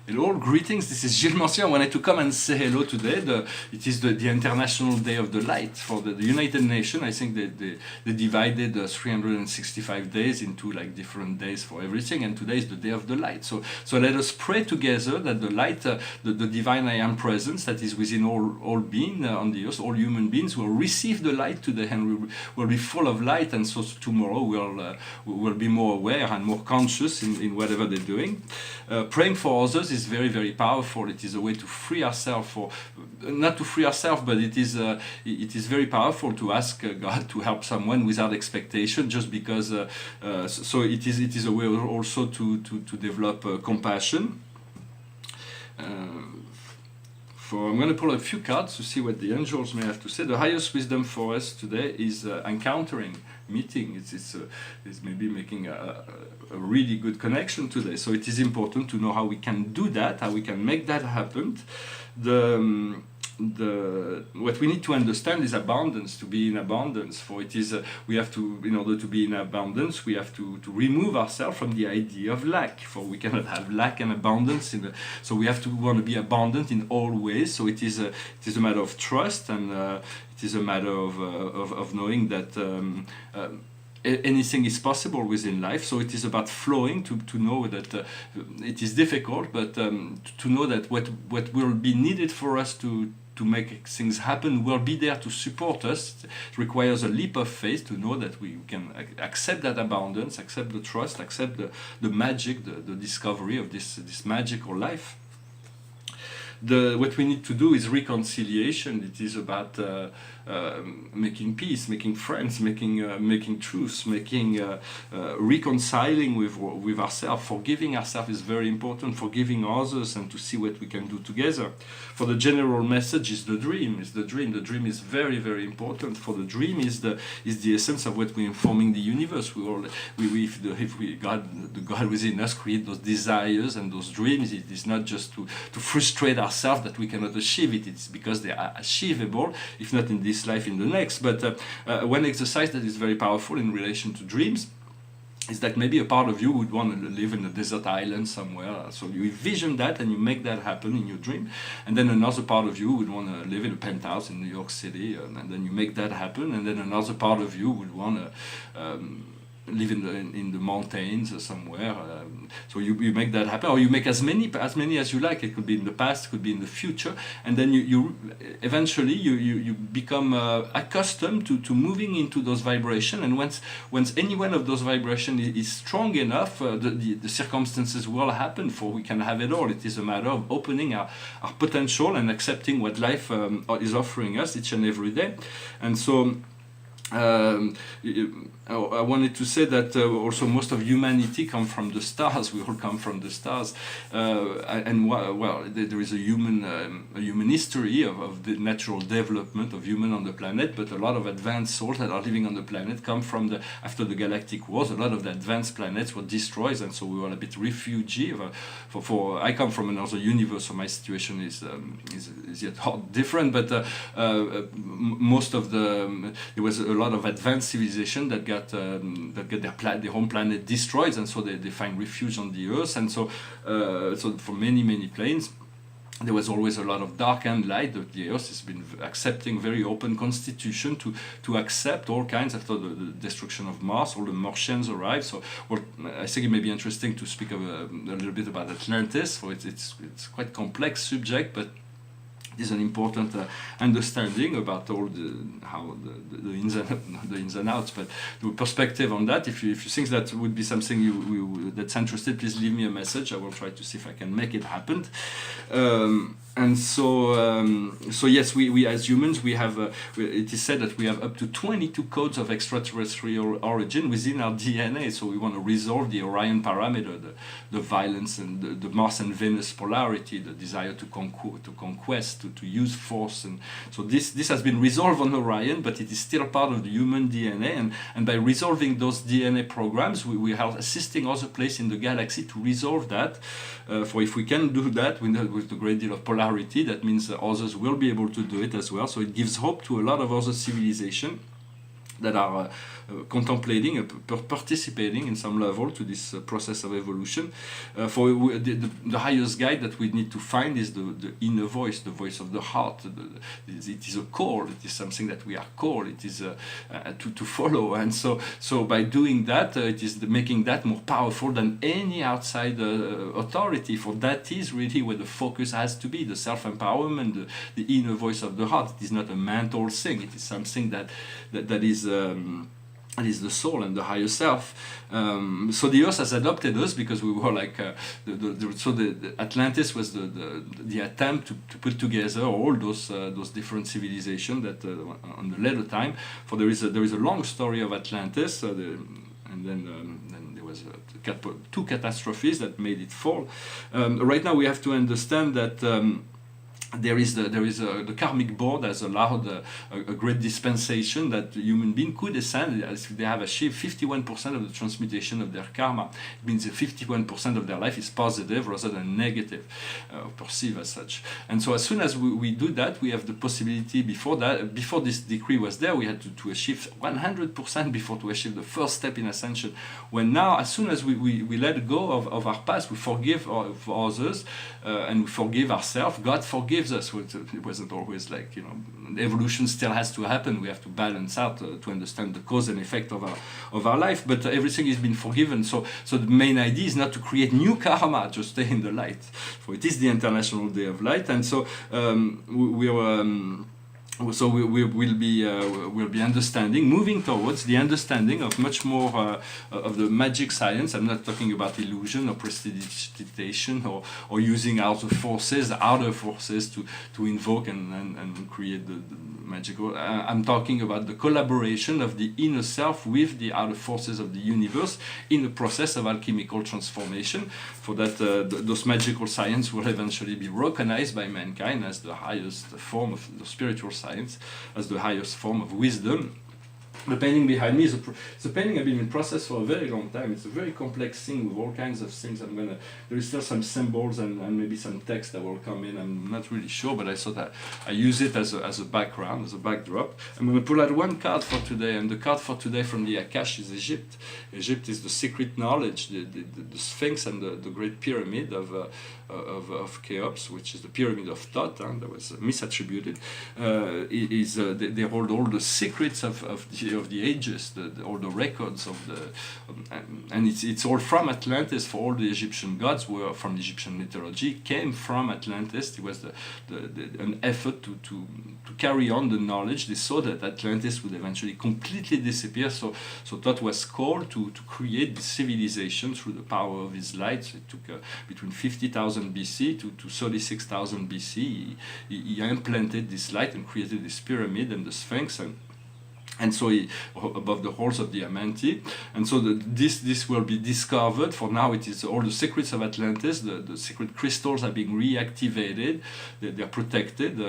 Hello, greetings. This is Gilles Mortier. I wanted to come and say hello today. It is the International Day of the Light for the United Nations. I think they divided 365 days into like different days for everything, and today is the Day of the Light. So let us pray together that the light, the divine I am presence that is within all being on the earth, all human beings will receive the light today and will be full of light, and so tomorrow we'll be more aware and more conscious in whatever they're doing. Praying for others is very, very powerful. It is a way to free ourselves, not to free ourselves, but it is very powerful to ask God to help someone without expectation, just because. So it is a way also to develop compassion. I'm going to pull a few cards to see what the angels may have to say. The highest wisdom for us today is encountering, meeting. It's maybe making a really good connection today. So it is important to know how we can do that, how we can make that happen. What we need to understand is abundance, to be in abundance. For it is we have to, in order to be in abundance, we have to remove ourselves from the idea of lack. For we cannot have lack and abundance so we have to want to be abundant in all ways. So it is a matter of trust, and it is a matter of knowing that anything is possible within life. So it is about flowing, to know that it is difficult, but to know that what will be needed for us to make things happen will be there to support us. It requires a leap of faith to know that we can accept that abundance, accept the trust, accept the magic, the discovery of this magical life. What we need to do is reconciliation. It is about making peace, making friends, making truce, reconciling with ourselves. Forgiving ourselves is very important. Forgiving others, and to see what we can do together. For the general message is the dream. The dream is very, very important. For the dream is the essence of what we're informing the universe. If the God within us create those desires and those dreams, it is not just to frustrate ourselves that we cannot achieve it. It's because they are achievable, if not in this life, in the next. But one exercise that is very powerful in relation to dreams is that maybe a part of you would want to live in a desert island somewhere. So you envision that and you make that happen in your dream. And then another part of you would want to live in a penthouse in New York City, and then you make that happen. And then another part of you would want to live in the mountains or somewhere. So you make that happen, or you make as many as you like. It could be in the past, it could be in the future, and then you eventually become accustomed to moving into those vibrations. And once any one of those vibrations is strong enough, the circumstances will happen. For we can have it all. It is a matter of opening our potential and accepting what life is offering us each and every day. And so I wanted to say that also most of humanity come from the stars. We all come from the stars, and there is a human history of the natural development of human on the planet. But a lot of advanced souls that are living on the planet come from after the galactic wars. A lot of the advanced planets were destroyed, and so we were a bit refugee. I come from another universe, so my situation is yet different. But most of there was a lot of advanced civilization that get their home planet destroyed, and so they find refuge on the earth. And so for many planes there was always a lot of dark and light. The earth has been accepting very open constitution to accept all kinds. After the destruction of Mars, all the Martians arrived. So I think it may be interesting to speak a little bit about Atlantis. For it's quite complex subject, but it is an important understanding about all the ins and outs. But the perspective on that, if you think that would be something that's interested, please leave me a message. I will try to see if I can make it happen. And so yes, we as humans, we have. It is said that we have up to 22 codes of extraterrestrial origin within our DNA. So we want to resolve the Orion parameter, the violence, and the Mars and Venus polarity, the desire to conquest, to use force. And so this has been resolved on Orion, but it is still part of the human DNA. And by resolving those DNA programs, we are assisting other places in the galaxy to resolve that. For if we can do that with a great deal of polarity, that means that others will be able to do it as well. So it gives hope to a lot of other civilizations. that are contemplating, participating in some level to this process of evolution. The highest guide that we need to find is the inner voice, the voice of the heart. It is a call, it is something that we are called, it is to follow. And so by doing that, it is making that more powerful than any outside authority, for that is really where the focus has to be, the self-empowerment, the inner voice of the heart. It is not a mental thing, it is something that is the soul and the higher self. So the earth has adopted us because we were like the Atlantis was the attempt to put together all those different civilizations that on the later time. For there is a long story of Atlantis, and then there was two catastrophes that made it fall. Right now we have to understand that. The karmic board has allowed a great dispensation that human being could ascend if they have achieved 51% of the transmutation of their karma. It means that 51% of their life is positive rather than negative, perceived as such. And so as soon as we do that, we have the possibility. Before this decree was there, we had to achieve 100% before to achieve the first step in ascension. When now, as soon as we let go of our past, we forgive others and we forgive ourselves, God forgives us. It wasn't always like, evolution still has to happen. We have to balance out to understand the cause and effect of our life, but everything has been forgiven. So the main idea is not to create new karma, just stay in the light. For it is the International Day of Light, and so we'll be understanding, moving towards the understanding of much more of the magic science. I'm not talking about illusion or prestidigitation or using outer forces to invoke and create the magical. I'm talking about the collaboration of the inner self with the outer forces of the universe in the process of alchemical transformation. For that, those magical science will eventually be recognized by mankind as the highest form of the spiritual science, as the highest form of wisdom. The painting behind me is a painting I've been in process for a very long time. It's a very complex thing with all kinds of things. There is still some symbols and maybe some text that will come in. I'm not really sure, but I thought that I use it as a background, as a backdrop. I'm going to pull out one card for today, and the card for today from the Akash is Egypt. Egypt is the secret knowledge, the Sphinx and the Great Pyramid of Cheops, which is the pyramid of thought, that was misattributed. They hold all the secrets of the ages, all the records of and it's all from Atlantis. For all the Egyptian gods were from the Egyptian mythology, came from Atlantis. It was an effort to carry on the knowledge. They saw that Atlantis would eventually completely disappear, so Thoth was called to create the civilization through the power of his light. So it took between 50,000 BC to 36,000 BC. He implanted this light and created this pyramid and the Sphinx, and so above the halls of the Amenti, and so this will be discovered. For now, it is all the secrets of Atlantis. The secret crystals are being reactivated. They are protected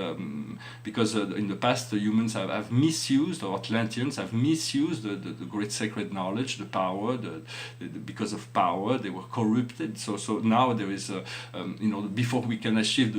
because in the past the humans have misused, or Atlanteans have misused the great sacred knowledge, the power. Because of power, they were corrupted. So now there is, before we can achieve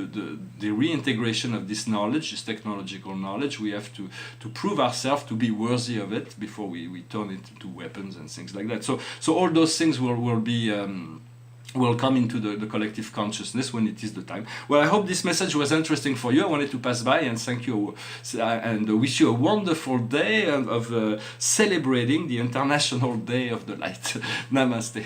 the reintegration of this knowledge, this technological knowledge, we have to prove ourselves to be worthy of it before we turn it into weapons and things like that. So all those things will come into the collective consciousness when it is the time. Well, I hope this message was interesting for you. I wanted to pass by and thank you and wish you a wonderful day of celebrating the International Day of the Light. Namaste.